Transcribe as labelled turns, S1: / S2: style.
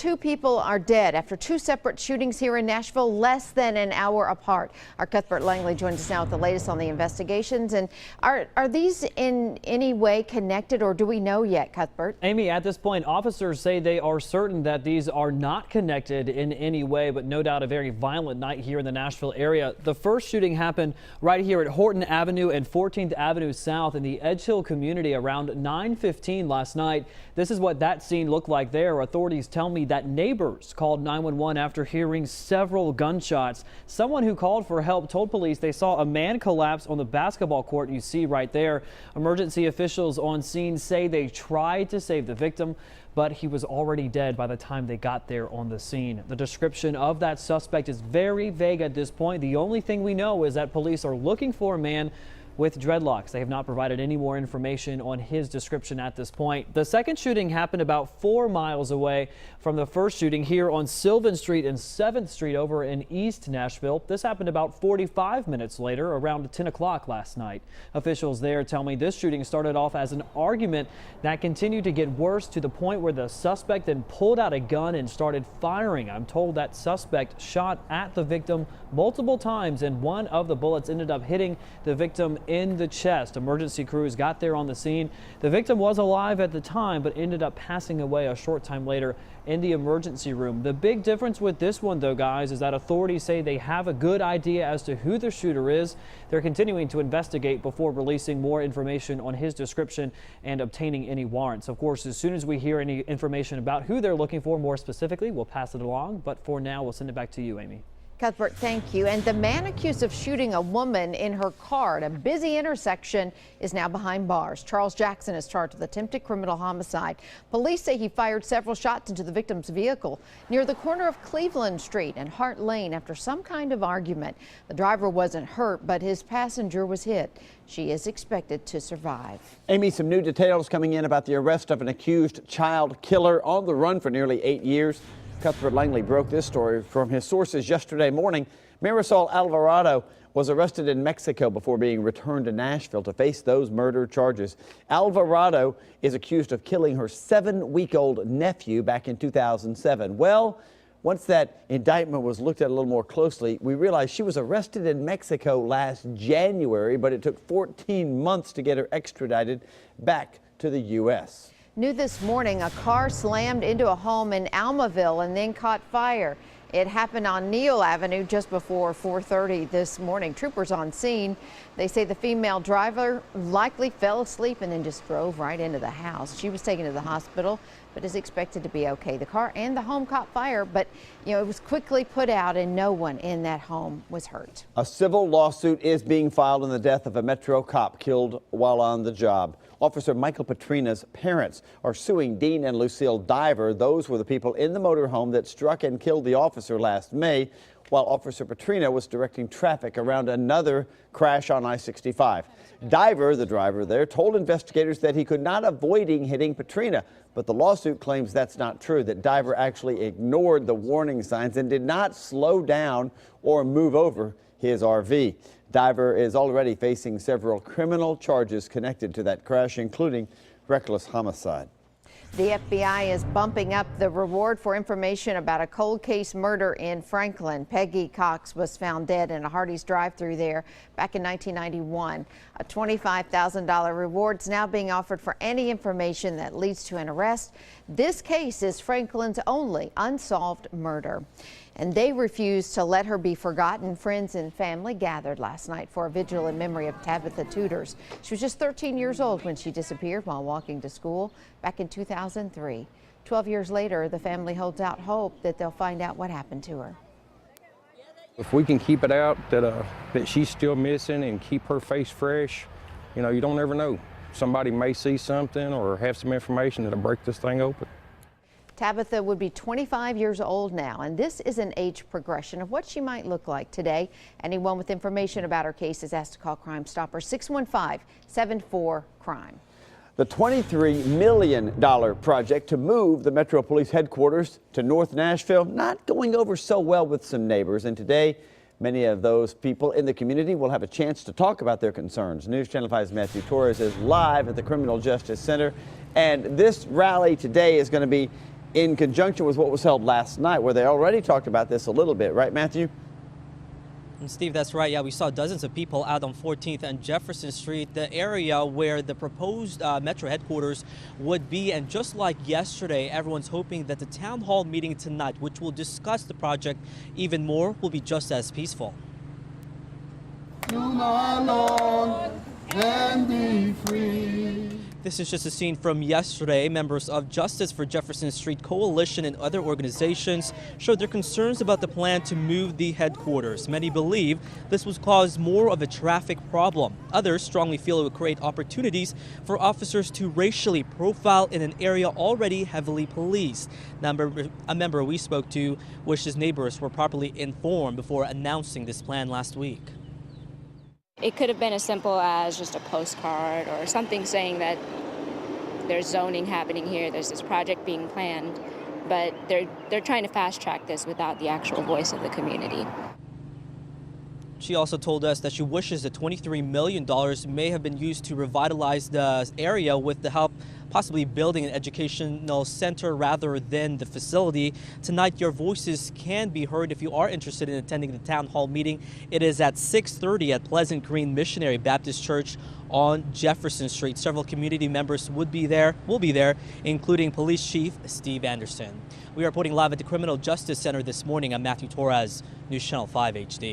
S1: 2 people are dead after 2 separate shootings here in Nashville less than an hour apart. Our Cuthbert Langley joins us now with the latest on the investigations. And are these in any way connected, or do we know yet, Cuthbert?
S2: Amy, at this point, officers say they are certain that these are not connected in any way, but no doubt a very violent night here in the Nashville area. The first shooting happened right here at Horton Avenue and 14th Avenue South in the Edge Hill community around 9:15 last night. This is what that scene looked like there. Authorities tell me that neighbors called 911 after hearing several gunshots. Someone who called for help told police they saw a man collapse on the basketball court you see right there. Emergency officials on scene say they tried to save the victim, but he was already dead by the time they got there on the scene. The description of that suspect is very vague at this point. The only thing we know is that police are looking for a man with dreadlocks. They have not provided any more information on his description at this point. The second shooting happened about 4 miles away from the first shooting here on Sylvan Street and 7th Street over in East Nashville. This happened about 45 minutes later, around 10 o'clock last night. Officials there tell me this shooting started off as an argument that continued to get worse to the point where the suspect then pulled out a gun and started firing. I'm told that suspect shot at the victim multiple times, and one of the bullets ended up hitting the victim in the chest. Emergency crews got there on the scene. The victim was alive at the time, but ended up passing away a short time later in the emergency room. The big difference with this one, though, guys, is that authorities say they have a good idea as to who the shooter is. They're continuing to investigate before releasing more information on his description and obtaining any warrants. Of course, as soon as we hear any information about who they're looking for more specifically, we'll pass it along. But for now, we'll send it back to you, Amy.
S1: Cuthbert, thank you. And the man accused of shooting a woman in her car at a busy intersection is now behind bars. Charles Jackson is charged with attempted criminal homicide. Police say he fired several shots into the victim's vehicle near the corner of Cleveland Street and Hart Lane after some kind of argument. The driver wasn't hurt, but his passenger was hit. She is expected to survive.
S3: Amy, some new details coming in about the arrest of an accused child killer on the run for nearly 8 years. Cuthbert Langley broke this story from his sources yesterday morning. Marisol Alvarado was arrested in Mexico before being returned to Nashville to face those murder charges. Alvarado is accused of killing her 7-week-old nephew back in 2007. Well, once that indictment was looked at a little more closely, we realized she was arrested in Mexico last January, but it took 14 months to get her extradited back to the U.S.
S1: New this morning, a car slammed into a home in Almaville and then caught fire. It happened on Neal Avenue just before 4:30 this morning. Troopers on scene. They say the female driver likely fell asleep and then just drove right into the house. She was taken to the hospital, but is expected to be okay. The car and the home caught fire, but it was quickly put out and no one in that home was hurt.
S3: A civil lawsuit is being filed in the death of a Metro cop killed while on the job. Officer Michael Petrina's parents are suing Dean and Lucille Diver. Those were the people in the motorhome that struck and killed the officer last May, while Officer Petrina was directing traffic around another crash on I-65. Diver, the driver there, told investigators that he could not avoid hitting Petrina, but the lawsuit claims that's not true, that Diver actually ignored the warning signs and did not slow down or move over his RV. Diver is already facing several criminal charges connected to that crash, including reckless homicide.
S1: The FBI is bumping up the reward for information about a cold case murder in Franklin. Peggy Cox was found dead in a Hardee's drive-thru there back in 1991. A $25,000 reward is now being offered for any information that leads to an arrest. This case is Franklin's only unsolved murder, and they refused to let her be forgotten. Friends and family gathered last night for a vigil in memory of Tabitha Tutors. She was just 13 years old when she disappeared while walking to school back in 2003. 12 years later, the family holds out hope that they'll find out what happened to her.
S4: If we can keep it out that she's still missing and keep her face fresh, you don't ever know. Somebody may see something or have some information that'll break this thing open.
S1: Tabitha would be 25 years old now, and this is an age progression of what she might look like today. Anyone with information about her case is asked to call Crime Stoppers 615-74-CRIME.
S3: The $23 million project to move the Metro Police headquarters to North Nashville not going over so well with some neighbors, and today many of those people in the community will have a chance to talk about their concerns. News Channel 5's Matthew Torres is live at the Criminal Justice Center, and this rally today is going to be in conjunction with what was held last night, where they already talked about this a little bit, right, Matthew?
S5: And Steve, that's right. Yeah, we saw dozens of people out on 14th and Jefferson Street, the area where the proposed Metro headquarters would be. And just like yesterday, everyone's hoping that the town hall meeting tonight, which will discuss the project even more, will be just as peaceful. And be free. This is just a scene from yesterday. Members of Justice for Jefferson Street Coalition and other organizations showed their concerns about the plan to move the headquarters. Many believe this would cause more of a traffic problem. Others strongly feel it would create opportunities for officers to racially profile in an area already heavily policed. A member we spoke to wishes neighbors were properly informed before announcing this plan last week.
S6: It could have been as simple as just a postcard or something saying that there's zoning happening here, there's this project being planned, but they're trying to fast track this without the actual voice of the community.
S5: She also told us that she wishes that $23 million may have been used to revitalize the area with the help possibly building an educational center rather than the facility. Tonight, your voices can be heard if you are interested in attending the town hall meeting. It is at 6:30 at Pleasant Green Missionary Baptist Church on Jefferson Street. Several community members will be there, including Police Chief Steve Anderson. We are reporting live at the Criminal Justice Center this morning. I'm Matthew Torres, News Channel 5 HD.